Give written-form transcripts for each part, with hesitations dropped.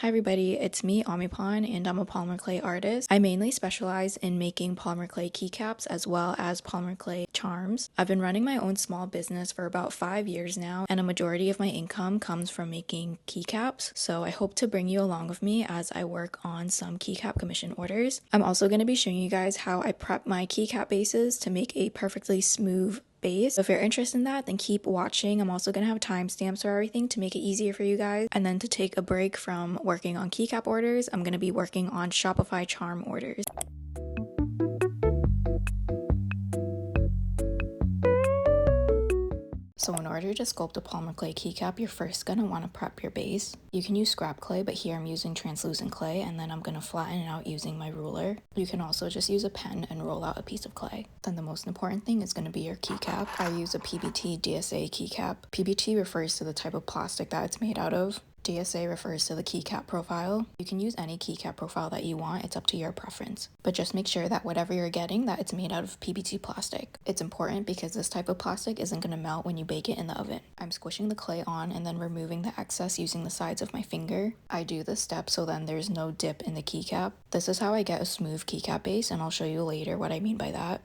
Hi everybody, it's me, Omipon, and I'm a polymer clay artist. I mainly specialize in making polymer clay keycaps as well as polymer clay charms. I've been running my own small business for about 5 years now, and a majority of my income comes from making keycaps, so I hope to bring you along with me as I work on some keycap commission orders. I'm also going to be showing you guys how I prep my keycap bases to make a perfectly smooth base. So if you're interested in that, then keep watching. I'm also going to have timestamps for everything to make it easier for you guys. And then to take a break from working on keycap orders, I'm going to be working on Shopify charm orders. So in order to sculpt a polymer clay keycap, you're first going to want to prep your base. You can use scrap clay, but here I'm using translucent clay, and then I'm going to flatten it out using my ruler. You can also just use a pen and roll out a piece of clay. Then the most important thing is going to be your keycap. I use a PBT DSA keycap. PBT refers to the type of plastic that it's made out of. DSA refers to the keycap profile. You can use any keycap profile that you want, it's up to your preference. But just make sure that whatever you're getting, that it's made out of PBT plastic. It's important because this type of plastic isn't going to melt when you bake it in the oven. I'm squishing the clay on and then removing the excess using the sides of my finger. I do this step so then there's no dip in the keycap. This is how I get a smooth keycap base, and I'll show you later what I mean by that.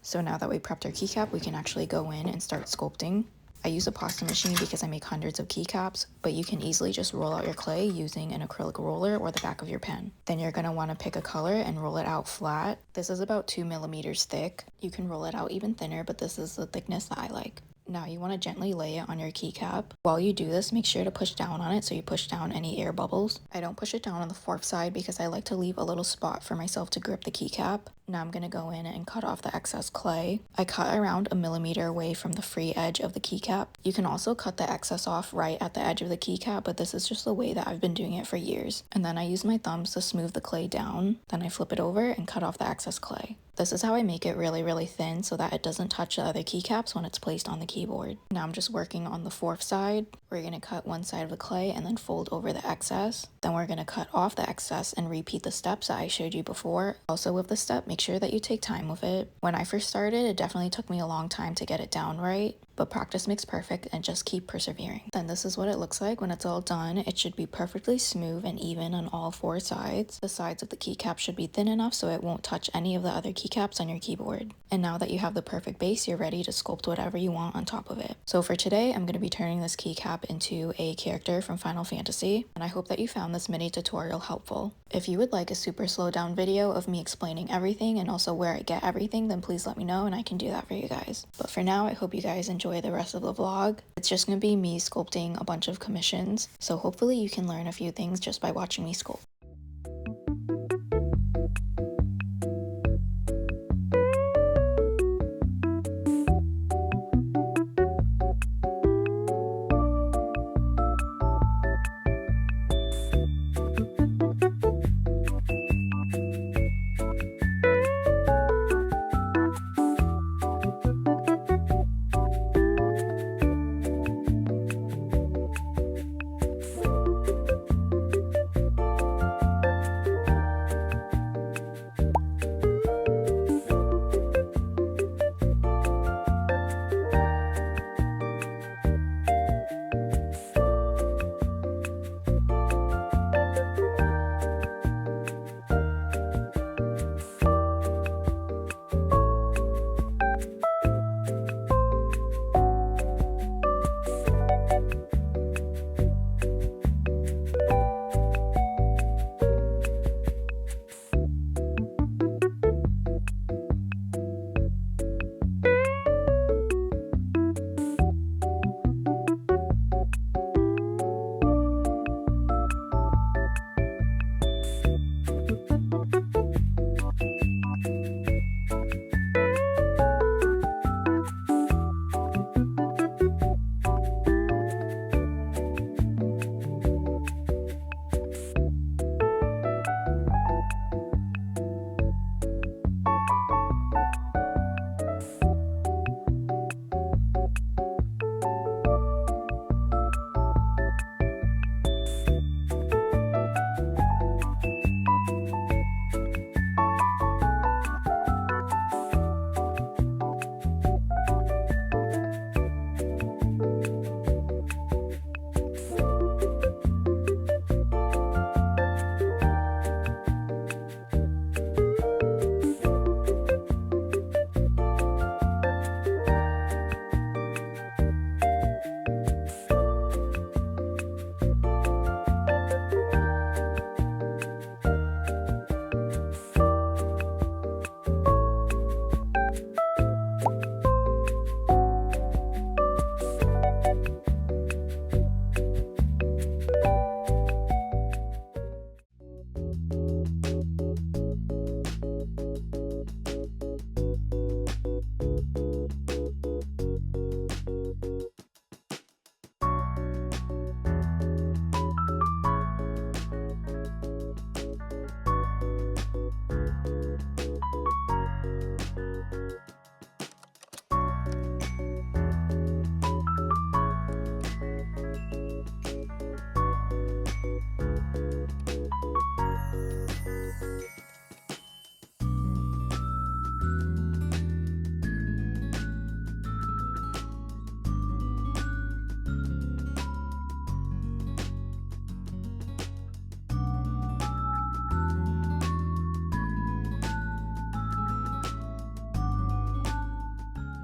So now that we prepped our keycap, we can actually go in and start sculpting. I use a pasta machine because I make hundreds of keycaps, but you can easily just roll out your clay using an acrylic roller or the back of your pen. Then you're going to want to pick a color and roll it out flat. This is about 2 millimeters thick. You can roll it out even thinner, but this is the thickness that I like. Now you want to gently lay it on your keycap. While you do this, make sure to push down on it so you push down any air bubbles. I don't push it down on the fourth side because I like to leave a little spot for myself to grip the keycap. Now I'm going to go in and cut off the excess clay. I cut around 1 millimeter away from the free edge of the keycap. You can also cut the excess off right at the edge of the keycap, but this is just the way that I've been doing it for years. And then I use my thumbs to smooth the clay down. Then I flip it over and cut off the excess clay. This is how I make it really thin so that it doesn't touch the other keycaps when it's placed on the keyboard. Now I'm just working on the fourth side. We're going to cut one side of the clay and then fold over the excess. Then we're going to cut off the excess and repeat the steps that I showed you before. Also with the step, make sure that you take time with it. When I first started, it definitely took me a long time to get it down right, but practice makes perfect and just keep persevering. Then this is what it looks like when it's all done. It should be perfectly smooth and even on all 4 sides. The sides of the keycap should be thin enough so it won't touch any of the other keycaps on your keyboard. And now that you have the perfect base, you're ready to sculpt whatever you want on top of it. So for today, I'm going to be turning this keycap into a character from Final Fantasy, and I hope that you found this mini tutorial helpful. If you would like a super slow down video of me explaining everything and also where I get everything, then please let me know and I can do that for you guys. But for now, I hope you guys enjoy the rest of the vlog. It's just going to be me sculpting a bunch of commissions, so hopefully you can learn a few things just by watching me sculpt.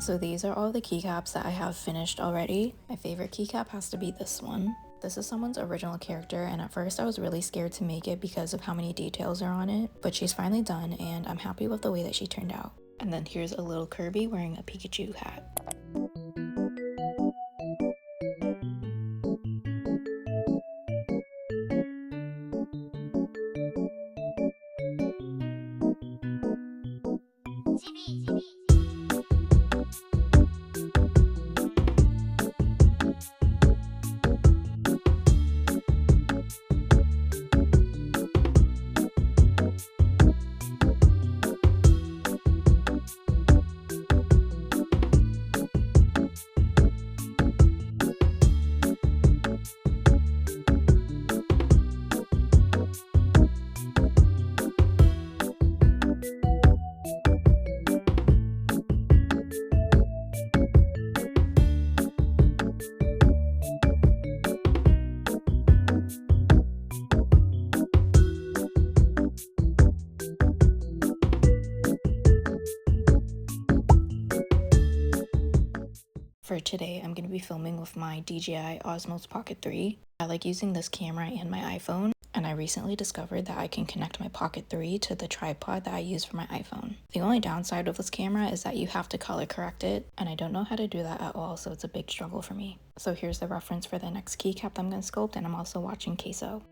So these are all the keycaps that I have finished already. My favorite keycap has to be this one. This is someone's original character, and at first I was really scared to make it because of how many details are on it, but she's finally done and I'm happy with the way that she turned out. And then here's a little Kirby wearing a Pikachu hat. For today, I'm going to be filming with my DJI Osmos Pocket 3. I like using this camera and my iPhone, and I recently discovered that I can connect my Pocket 3 to the tripod that I use for my iPhone. The only downside of this camera is that you have to color correct it, and I don't know how to do that at all, so it's a big struggle for me. So here's the reference for the next keycap I'm going to sculpt, and I'm also watching Queso.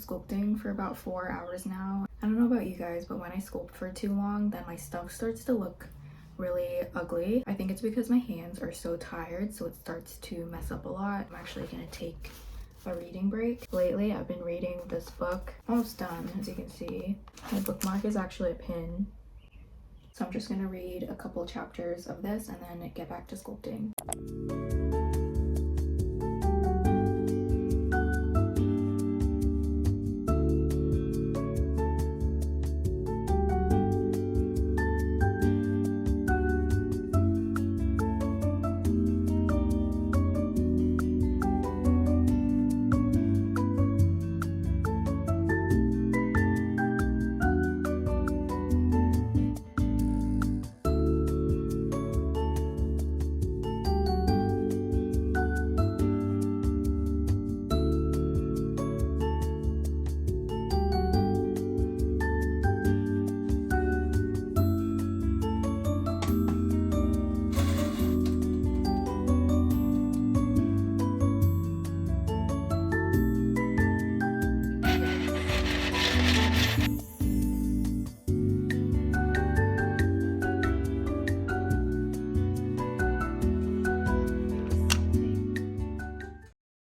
sculpting for about 4 hours now. I don't know about you guys, but when I sculpt for too long, then my stuff starts to look really ugly. I think it's because my hands are so tired, so it starts to mess up a lot. I'm actually gonna take a reading break. Lately, I've been reading this book. Almost done, as you can see. My bookmark is actually a pin. So I'm just gonna read a couple chapters of this and then get back to sculpting.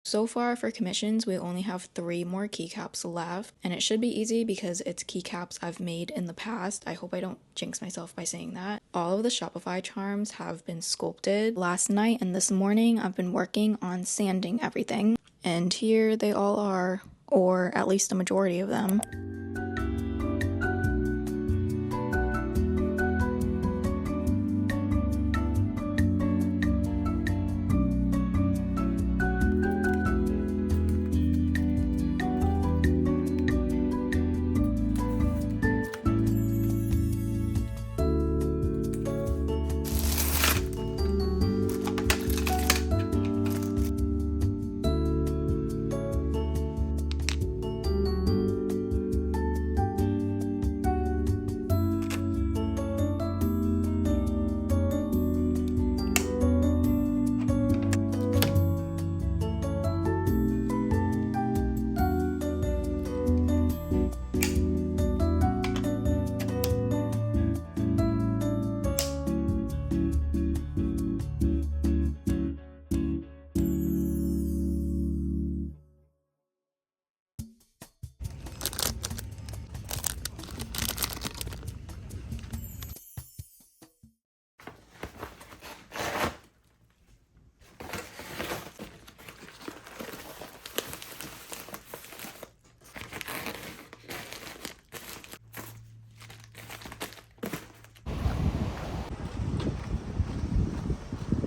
So far for commissions, we only have 3 more keycaps left, and it should be easy because it's keycaps I've made in the past. I hope I don't jinx myself by saying that. All of the Shopify charms have been sculpted. Last night and this morning, I've been working on sanding everything, and here they all are, or at least a majority of them.